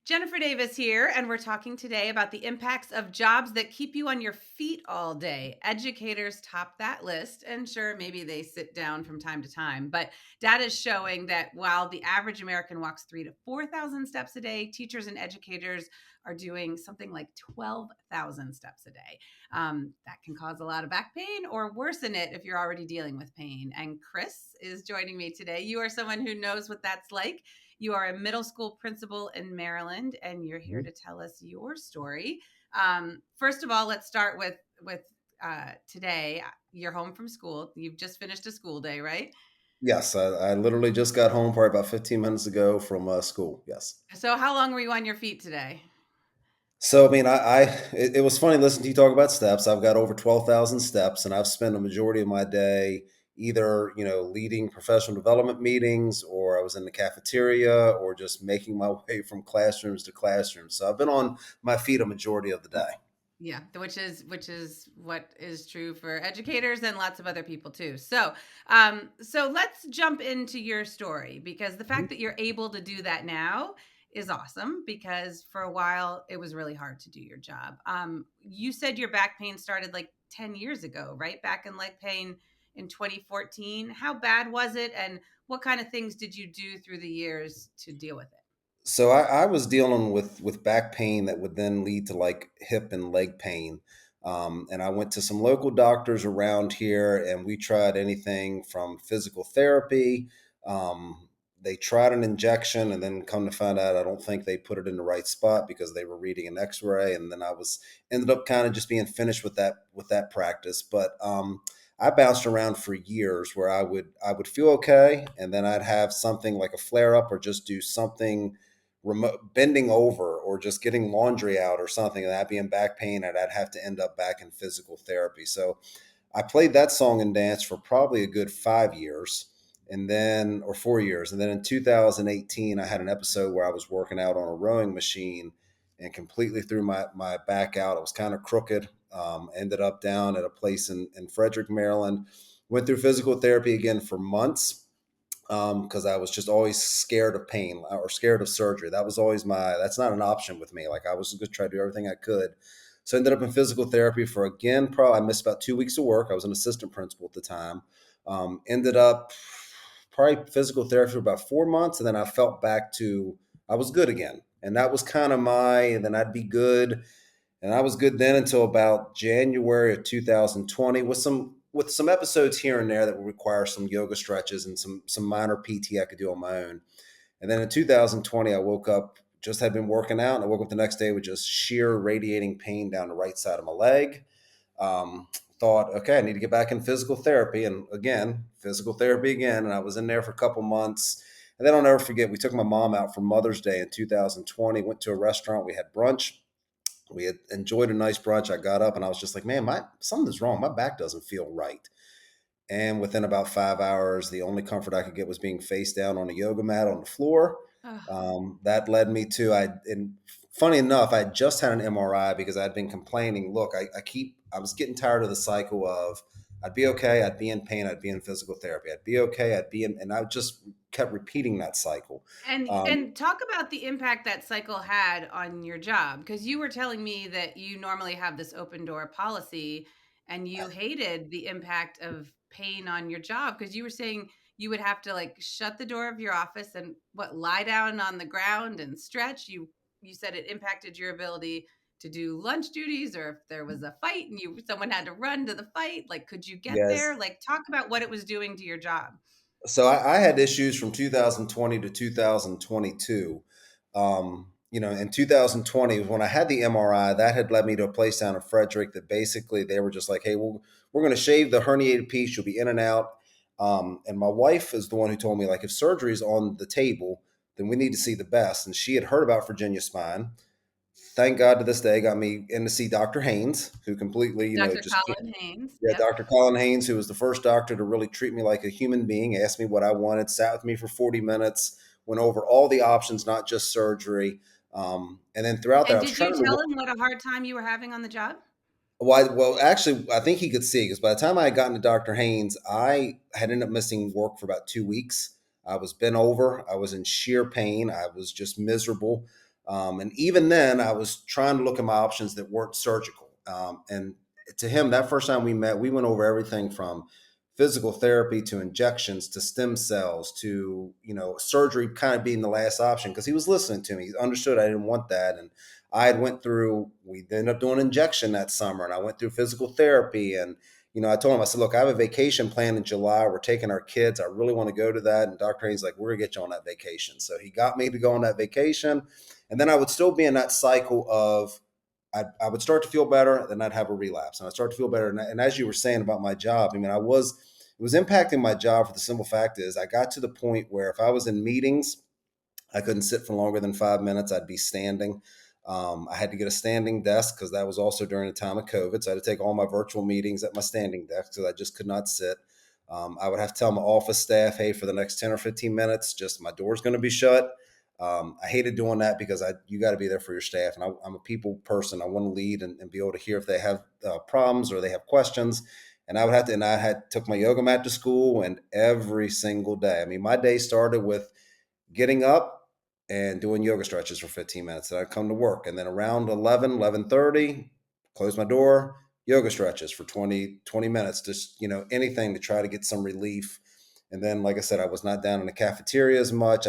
Jennifer Davis here, and we're talking today about the impacts of jobs that keep you on your feet all day. Educators top that list, and sure, maybe they sit down from time to time, but data is showing that while the average American walks 3 to 4 thousand steps a day, teachers and educators are doing something like 12,000 steps a day. That can cause a lot of back pain or worsen it if you're already dealing with pain. And Chris is joining me today. You are someone who knows what that's like. You are a middle school principal in Maryland, and you're here to tell us your story. First of all, let's start with today. You're home from school. You've just finished a school day, right? Yes, I literally just got home probably about 15 minutes ago from school. Yes. So, how long were you on your feet today? So, I mean, it was funny listening to you talk about steps. I've got over 12,000 steps, and I've spent a majority of my day either, leading professional development meetings, or I was in the cafeteria, or just making my way from classrooms to classrooms. So I've been on my feet a majority of the day. Yeah, which is what is true for educators and lots of other people too. So let's jump into your story because the fact that you're able to do that now is awesome. Because for a while it was really hard to do your job. You said your back pain started like 10 years ago, right? Back in leg pain in 2014. How bad was it, and what kind of things did you do through the years to deal with it? So I was dealing with back pain that would then lead to like hip and leg pain. And I went to some local doctors around here, and we tried anything from physical therapy. They tried an injection, and then come to find out, I don't think they put it in the right spot because they were reading an X-ray. And then I was ended up kind of just being finished with that practice. But I bounced around for years where I would feel okay, and then I'd have something like a flare up or just do something bending over or just getting laundry out or something, and that'd be in back pain, and I'd have to end up back in physical therapy. So I played that song and dance for probably a good 5 years, and then, or 4 years. And then in 2018, I had an episode where I was working out on a rowing machine and completely threw my back out. It was kind of crooked. Ended up down at a place in Frederick, Maryland. Went through physical therapy again for months because I was just always scared of pain or scared of surgery. That was always that's not an option with me. Like I was going to try to do everything I could. So I ended up in physical therapy for again, probably I missed about 2 weeks of work. I was an assistant principal at the time. Ended up probably physical therapy for about 4 months. And then I felt back to, I was good again. And that was kind of and then I'd be good. And I was good then until about January of 2020 with some episodes here and there that would require some yoga stretches and some minor PT I could do on my own. And then in 2020, I woke up, just had been working out, and I woke up the next day with just sheer radiating pain down the right side of my leg. Um, Thought, okay, I need to get back in physical therapy. And again, physical therapy again. And I was in there for a couple months. And then I'll never forget, we took my mom out for Mother's Day in 2020, went to a restaurant, we had brunch. We had enjoyed a nice brunch. I got up and I was just like, man, my something's wrong. My back doesn't feel right. And within about 5 hours, the only comfort I could get was being face down on a yoga mat on the floor. That led me to and funny enough, I had just had an MRI because I'd been complaining. Look, I was getting tired of the cycle of I'd be okay, I'd be in pain, I'd be in physical therapy, I'd be okay, I'd be in, and I just kept repeating that cycle. Um, And talk about the impact that cycle had on your job, because you were telling me that you normally have this open door policy and you hated the impact of pain on your job because you were saying you would have to like shut the door of your office and what, lie down on the ground and stretch. You said it impacted your ability to do lunch duties, or if there was a fight and someone had to run to the fight, like could you get yes, there? Like talk about what it was doing to your job. so I had issues from 2020 to 2022. In 2020 was when I had the MRI. That had led me to a place down in Frederick that basically they were just like, "Hey, well, we're going to shave the herniated piece. You'll be in and out." And my wife is the one who told me, like, if surgery is on the table, then we need to see the best. And she had heard about Virginia Spine. Thank God to this day got me in to see Dr. Haynes, who completely, Dr. just Colin Haines. yeah, Yep. Dr. Colin Haines, who was the first doctor to really treat me like a human being, asked me what I wanted, sat with me for 40 minutes, went over all the options, not just surgery. And then throughout that, And I was did trying you to, tell him what a hard time you were having on the job? well, actually, I think he could see because by the time I had gotten to Dr. Haynes, I had ended up missing work for about 2 weeks. I was bent over. I was in sheer pain. I was just miserable. And even then, I was trying to look at my options that weren't surgical. And to him, that first time we met, we went over everything from physical therapy to injections to stem cells to surgery kind of being the last option because he was listening to me. He understood I didn't want that, and I had went through. We ended up doing injection that summer, and I went through physical therapy. And I told him, I said, look, I have a vacation planned in July. We're taking our kids. I really want to go to that. And Dr. Haynes like, we're gonna get you on that vacation. So he got me to go on that vacation, and then I would still be in that cycle of I would start to feel better, then I'd have a relapse, and I'd start to feel better. And as you were saying about my job, I mean, it was impacting my job for the simple fact is I got to the point where if I was in meetings, I couldn't sit for longer than 5 minutes. I'd be standing. I had to get a standing desk because that was also during the time of COVID. So I had to take all my virtual meetings at my standing desk because I just could not sit. I would have to tell my office staff, hey, for the next 10 or 15 minutes, just my door's going to be shut. I hated doing that because you got to be there for your staff. And I'm a people person. I want to lead and be able to hear if they have problems or they have questions. And I had took my yoga mat to school and every single day. I mean, my day started with getting up and doing yoga stretches for 15 minutes. Then I'd come to work. And then around 11:30, close my door, yoga stretches for 20 minutes, just, anything to try to get some relief. And then, like I said, I was not down in the cafeteria as much.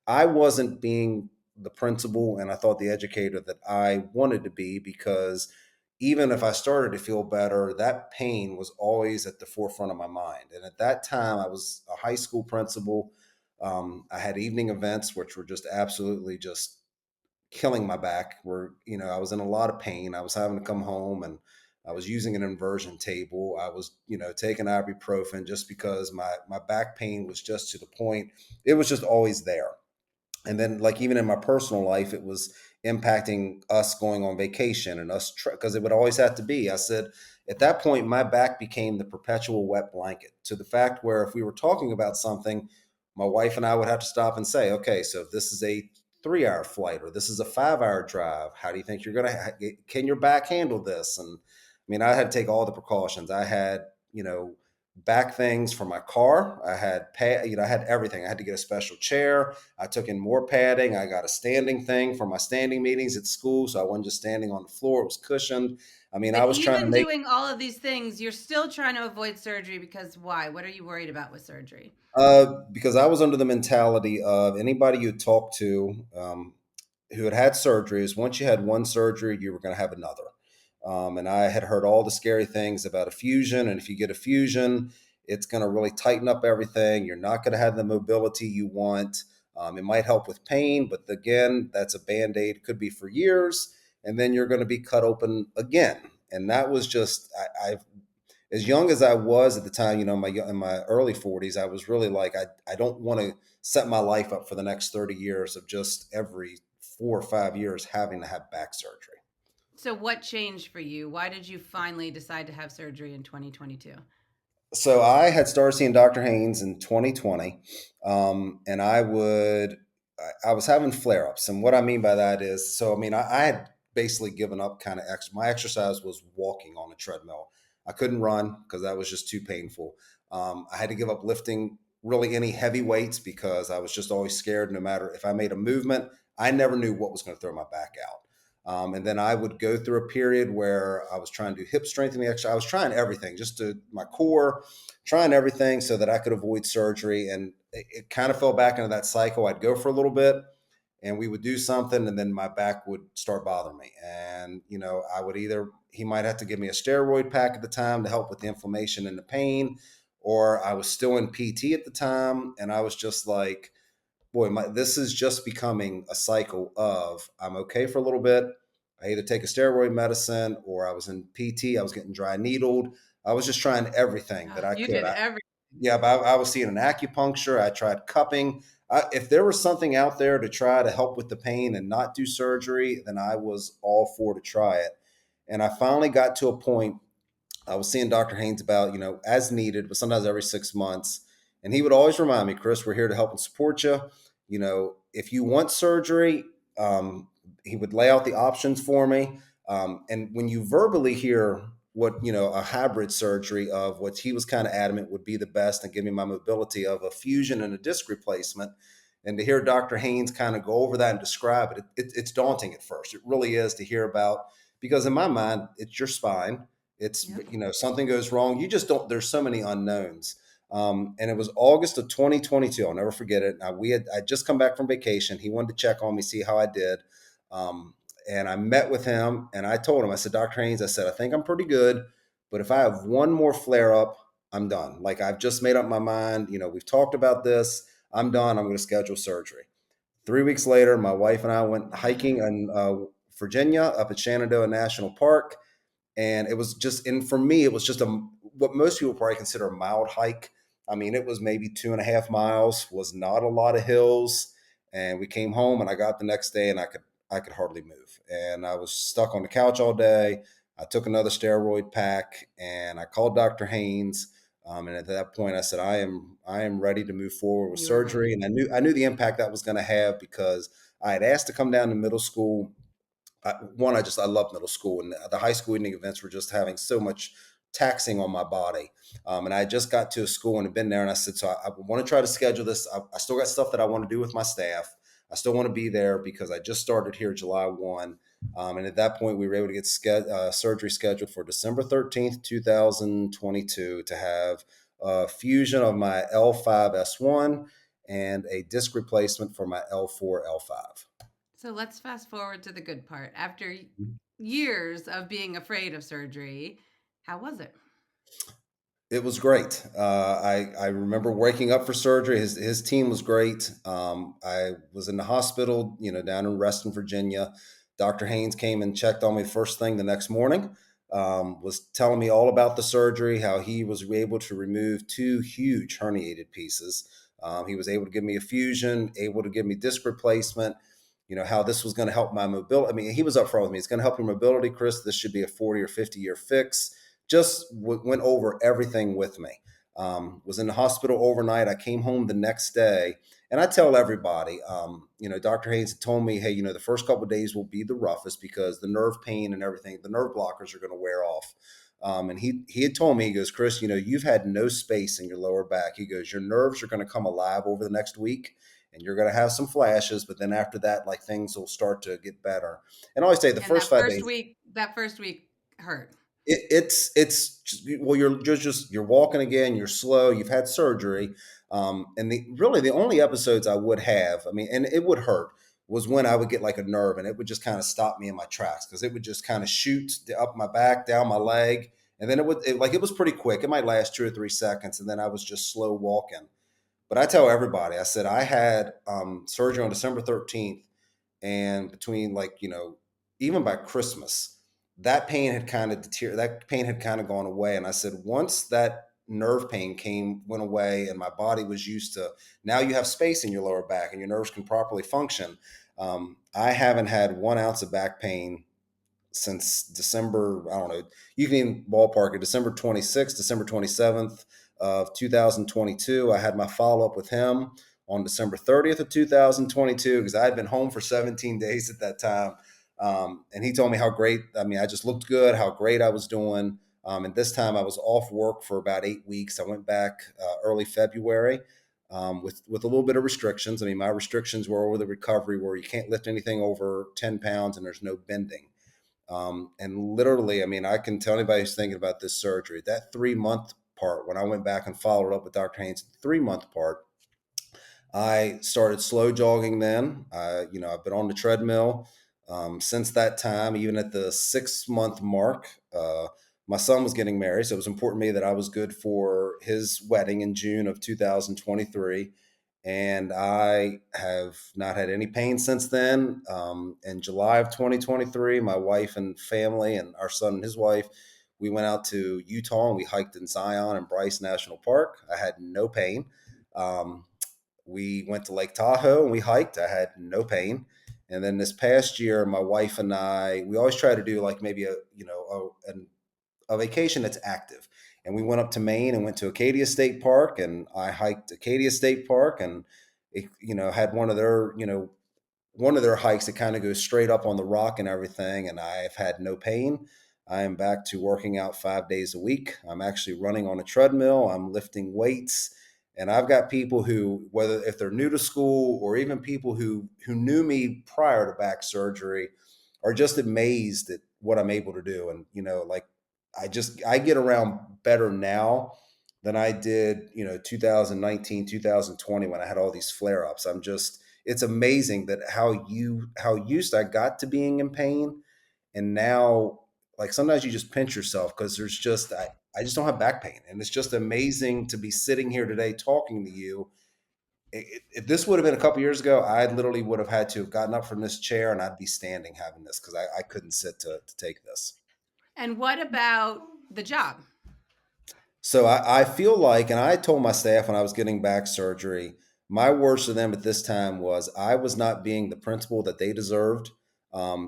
I wasn't being the principal and I thought the educator that I wanted to be because even if I started to feel better, that pain was always at the forefront of my mind. And at that time, I was a high school principal. I had evening events, which were just absolutely just killing my back. Where I was in a lot of pain. I was having to come home, and I was using an inversion table. I was taking ibuprofen just because my back pain was just to the point. It was just always there. And then, like, even in my personal life, it was impacting us going on vacation and us because it would always have to be. I said at that point my back became the perpetual wet blanket to the fact where if we were talking about something, my wife and I would have to stop and say, okay, so if this is a 3 hour flight or this is a 5 hour drive, how do you think you're gonna can your back handle this? And I mean, I had to take all the precautions. I had back things for my car. I had I had everything. I had to get a special chair. I took in more padding. I got a standing thing for my standing meetings at school, so I wasn't just standing on the floor. It was cushioned. I mean, I But was trying to even make doing all of these things, you're still trying to avoid surgery because why? What are you worried about with surgery? because I was under the mentality of anybody you talk to who had surgeries. Once you had one surgery, you were going to have another. And I had heard all the scary things about a fusion. And if you get a fusion, it's going to really tighten up everything. You're not going to have the mobility you want. It might help with pain, but again, that's a band aid, could be for years. And then you're going to be cut open again. And that was just, I've, as young as I was at the time, in my early 40s, I was really like, I don't want to set my life up for the next 30 years of just every 4 or 5 years having to have back surgery. So what changed for you? Why did you finally decide to have surgery in 2022? So I had started seeing Dr. Haines in 2020, and I was having flare ups. And what I mean by that is, so I mean, I had basically given up kind of my exercise was walking on a treadmill. I couldn't run because that was just too painful. I had to give up lifting really any heavy weights because I was just always scared. No matter if I made a movement, I never knew what was going to throw my back out. And then I would go through a period where I was trying to do hip strengthening exercise. I was trying everything, just to my core, trying everything so that I could avoid surgery. And it kind of fell back into that cycle. I'd go for a little bit and we would do something and then my back would start bothering me. And, I would he might have to give me a steroid pack at the time to help with the inflammation and the pain, or I was still in PT at the time. And I was just like, boy, this is just becoming a cycle of I'm okay for a little bit. I either take a steroid medicine or I was in PT. I was getting dry needled. I was just trying everything that Oh, I you could. did every Yeah, but I was seeing an acupuncture. I tried cupping. If there was something out there to try to help with the pain and not do surgery, then I was all for to try it. And I finally got to a point I was seeing Dr. Haynes about, as needed, but sometimes every 6 months. And he would always remind me, Chris, we're here to help and support you. If you want surgery, he would lay out the options for me. And when you verbally hear what, a hybrid surgery of what he was kind of adamant would be the best and give me my mobility of a fusion and a disc replacement, And to hear Dr. Haines kind of go over that and describe it, it's daunting at first. It really is to hear about, because in my mind, it's your spine. It's, Yep. something goes wrong. You just don't, there's so many unknowns. And it was August of 2022. I'll never forget it. I just come back from vacation. He wanted to check on me, see how I did. And I met with him and I told him, I said, Dr. Haynes, I said, I think I'm pretty good, but if I have one more flare up, I'm done. Like, I've just made up my mind. We've talked about this. I'm done. I'm going to schedule surgery. 3 weeks later, my wife and I went hiking Wow. in Virginia up at Shenandoah National Park. And it was just, and for me, it was just what most people probably consider a mild hike. I mean, it was maybe 2.5 miles, was not a lot of hills. And we came home and I got the next day and I could hardly move. And I was stuck on the couch all day. I took another steroid pack and I called Dr. Haynes. And at that point I said, I am ready to move forward with You were surgery. ready. And I knew the impact that was going to have, because I had asked to come down to middle school. I love middle school, and the high school evening events were just having so much taxing on my body. And I just got to a school and had been there, and I said, so I want to try to schedule this. I still got stuff that I want to do with my staff. I still want to be there because I just started here July 1. And at that point, we were able to get surgery scheduled for December 13th, 2022, to have a fusion of my L5S1 and a disc replacement for my L4, L5. So let's fast forward to the good part. After years of being afraid of surgery, how was it? It was great. I remember waking up for surgery. His team was great. I was in the hospital, down in Reston, Virginia. Dr. Haynes came and checked on me first thing the next morning. Was telling me all about the surgery, how he was able to remove two huge herniated pieces. He was able to give me a fusion, able to give me disc replacement. How this was going to help my mobility. I mean, he was upfront with me. It's going to help your mobility, Chris. This should be a 40 or 50-year fix. Just went over everything with me. Was in the hospital overnight. I came home the next day, and I tell everybody, Dr. Haynes told me, hey, the first couple of days will be the roughest because the nerve pain and everything, the nerve blockers are going to wear off. And he had told me, he goes, Chris, you've had no space in your lower back. He goes, your nerves are going to come alive over the next week, and you're going to have some flashes, but then after that, like, things will start to get better. And I always say the And first that 5 days, first week hurt. well, you're walking again, you're slow, you've had surgery. And the only episodes I would have, I mean, and it would hurt, was when I would get like a nerve and it would just kind of stop me in my tracks, because it would just kind of shoot up my back, down my leg. And then it was pretty quick. It might last 2 or 3 seconds. And then I was just slow walking. But I tell everybody, I said, I had surgery on December 13th, and between, like, even by Christmas, that pain had kind of gone away. And I said, once that nerve pain went away and my body was used to, now you have space in your lower back and your nerves can properly function. I haven't had 1 ounce of back pain since December. I don't know. You can even ballpark it. December 26th, December 27th of 2022. I had my follow up with him on December 30th of 2022, because I had been home for 17 days at that time. And he told me how great, I mean, I just looked good, how great I was doing. And this time I was off work for about 8 weeks. I went back early February. With a little bit of restrictions. I mean, my restrictions were over the recovery, where you can't lift anything over 10 pounds and there's no bending. And literally, I mean, I can tell anybody who's thinking about this surgery, that 3 month part, when I went back and followed up with Dr. Haynes, 3 month part, I started slow jogging then. I've been on the treadmill since that time. Even at the 6 month mark, my son was getting married. So it was important to me that I was good for his wedding in June of 2023. And I have not had any pain since then. In July of 2023, my wife and family and our son and his wife, we went out to Utah and we hiked in Zion and Bryce National Park. I had no pain. We went to Lake Tahoe and we hiked. I had no pain. And then this past year, my wife and I, we always try to do like maybe a vacation that's active. And we went up to Maine and went to Acadia State Park, and I hiked Acadia State Park, and it, had one of their hikes that kind of goes straight up on the rock and everything. And I've had no pain. I am back to working out 5 days a week. I'm actually running on a treadmill. I'm lifting weights. And I've got people who, whether if they're new to school or even people who knew me prior to back surgery, are just amazed at what I'm able to do. And like I get around better now than I did, 2019, 2020 when I had all these flare ups. It's amazing that how used I got to being in pain, and now like sometimes you just pinch yourself because I just don't have back pain, and it's just amazing to be sitting here today talking to you. If this would have been a couple years ago, I literally would have had to have gotten up from this chair and I'd be standing having this because I couldn't sit to take this. And what about the job? So I feel like, and I told my staff when I was getting back surgery, my words to them at this time was I was not being the principal that they deserved,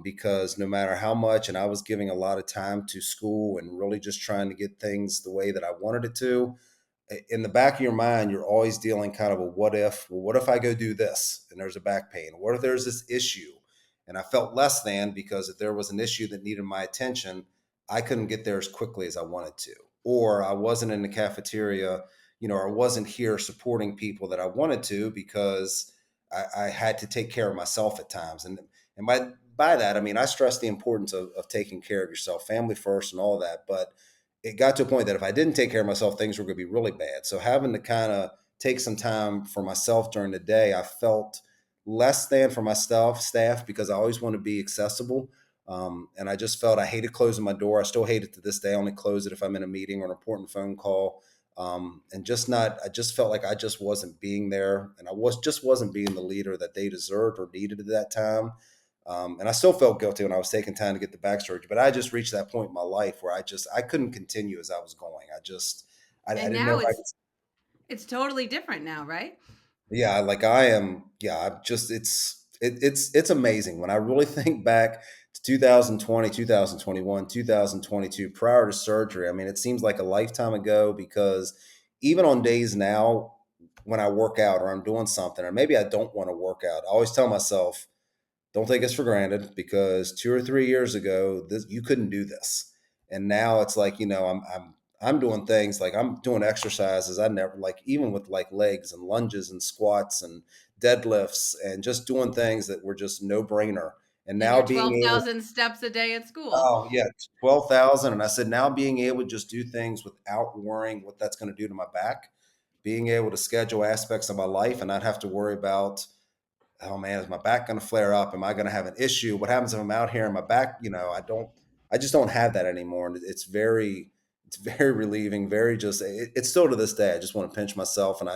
because no matter how much, and I was giving a lot of time to school and really just trying to get things the way that I wanted it to, in the back of your mind, you're always dealing kind of a what if. Well, what if I go do this and there's a back pain? What if there's this issue? And I felt less than because if there was an issue that needed my attention, I couldn't get there as quickly as I wanted to. Or I wasn't in the cafeteria, or I wasn't here supporting people that I wanted to because I had to take care of myself at times. And by that, I mean, I stress the importance of taking care of yourself, family first and all that. But it got to a point that if I didn't take care of myself, things were going to be really bad. So having to kind of take some time for myself during the day, I felt less than for my staff because I always want to be accessible. And I just felt I hated closing my door. I still hate it to this day. I only close it if I'm in a meeting or an important phone call. And just not, I just felt like I just wasn't being there, and wasn't being the leader that they deserved or needed at that time. And I still felt guilty when I was taking time to get the back surgery, but I just reached that point in my life where I couldn't continue as I was going. I And didn't know now if I could. it's totally different now, right? Yeah, like I am. Yeah, I'm just. It's amazing when I really think back to 2020, 2021, 2022, prior to surgery. I mean, it seems like a lifetime ago because even on days now when I work out or I'm doing something, or maybe I don't want to work out, I always tell myself, don't take us for granted because 2 or 3 years ago, you couldn't do this, and now it's like I'm doing things like I'm doing exercises I never like, even with like legs and lunges and squats and deadlifts and just doing things that were just no brainer. And And now your being able, 12,000 steps a day at school. oh yeah, 12,000, and I said now being able to just do things without worrying what that's going to do to my back, being able to schedule aspects of my life and not have to worry about, oh man, is my back going to flare up? Am I going to have an issue? What happens if I'm out here and my back, I just don't have that anymore. And it's very relieving, very just, it's still to this day. I just want to pinch myself. And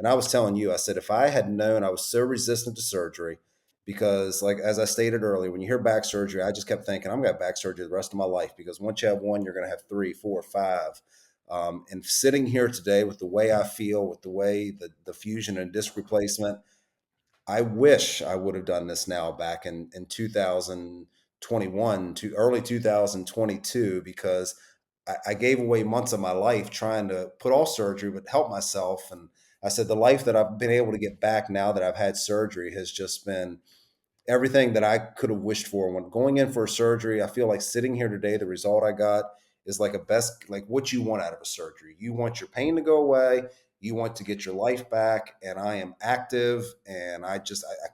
I was telling you, I said, if I had known I was so resistant to surgery, because like, as I stated earlier, when you hear back surgery, I just kept thinking I'm going to have back surgery the rest of my life because once you have one, you're going to have three, four, five. And sitting here today with the way I feel, with the way the fusion and disc replacement, I wish I would have done this now back in 2021 to early 2022 because I gave away months of my life trying to put off surgery but help myself. And I said the life that I've been able to get back now that I've had surgery has just been everything that I could have wished for. When going in for a surgery, I feel like sitting here today, the result I got is like a best, like what you want out of a surgery. You want your pain to go away. You want to get your life back. And I am active, and I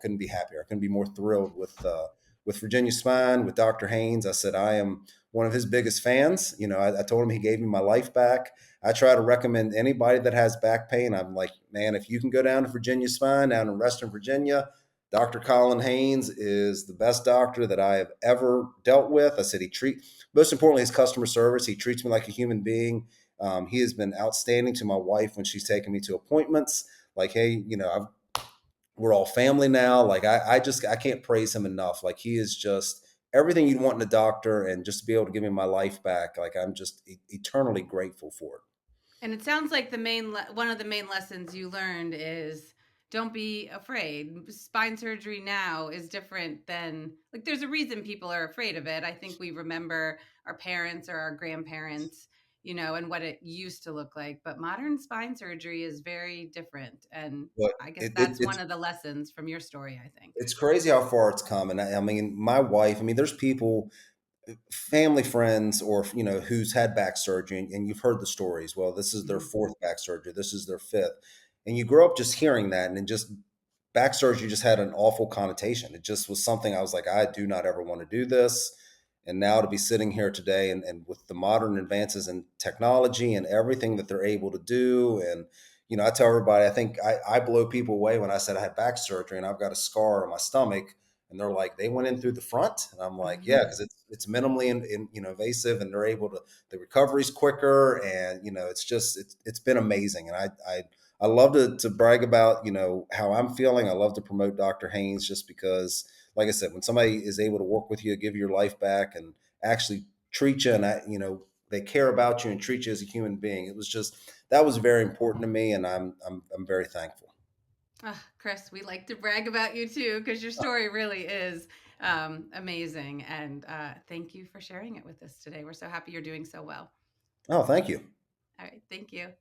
couldn't be happier. I couldn't be more thrilled with Virginia Spine, with Dr. Haines. I said, I am one of his biggest fans. I told him he gave me my life back. I try to recommend anybody that has back pain. I'm like, man, if you can go down to Virginia Spine down in Western Virginia, Dr. Colin Haines is the best doctor that I have ever dealt with. I said most importantly, his customer service. He treats me like a human being. He has been outstanding to my wife when she's taken me to appointments. Like, hey, we're all family now. Like, I can't praise him enough. Like, he is just everything you'd want in a doctor, and just to be able to give me my life back, like, I'm just eternally grateful for it. And it sounds like one of the main lessons you learned is don't be afraid. Spine surgery now is different than, like, there's a reason people are afraid of it. I think we remember our parents or our grandparents, and what it used to look like. But modern spine surgery is very different. And But I guess it, it, that's one it's of the lessons from your story, I think. it's crazy how far it's come. And I mean, my wife. I mean, there's people, family, friends, or who's had back surgery, and you've heard the stories. Well, this is their Mhm. fourth back surgery. This is their fifth. And you grow up just hearing that, and then just back surgery just had an awful connotation. It just was something I was like, I do not ever want to do this. And now to be sitting here today, and with the modern advances in technology and everything that they're able to do, and I tell everybody, I think I blow people away when I said I had back surgery and I've got a scar on my stomach, and they're like, they went in through the front, and I'm like, yeah, Mhm. because it's minimally invasive, and they're able to, the recovery's quicker, and it's just it's been amazing, and I love to brag about how I'm feeling. I love to promote Dr. Haines just because, like I said, when somebody is able to work with you, give your life back, and actually treat you, and they care about you and treat you as a human being. It was just, that was very important to me, and I'm very thankful. Ah, Chris, we like to brag about you too because your story really is amazing. And thank you for sharing it with us today. We're so happy you're doing so well. Oh, thank you. All right. Thank you.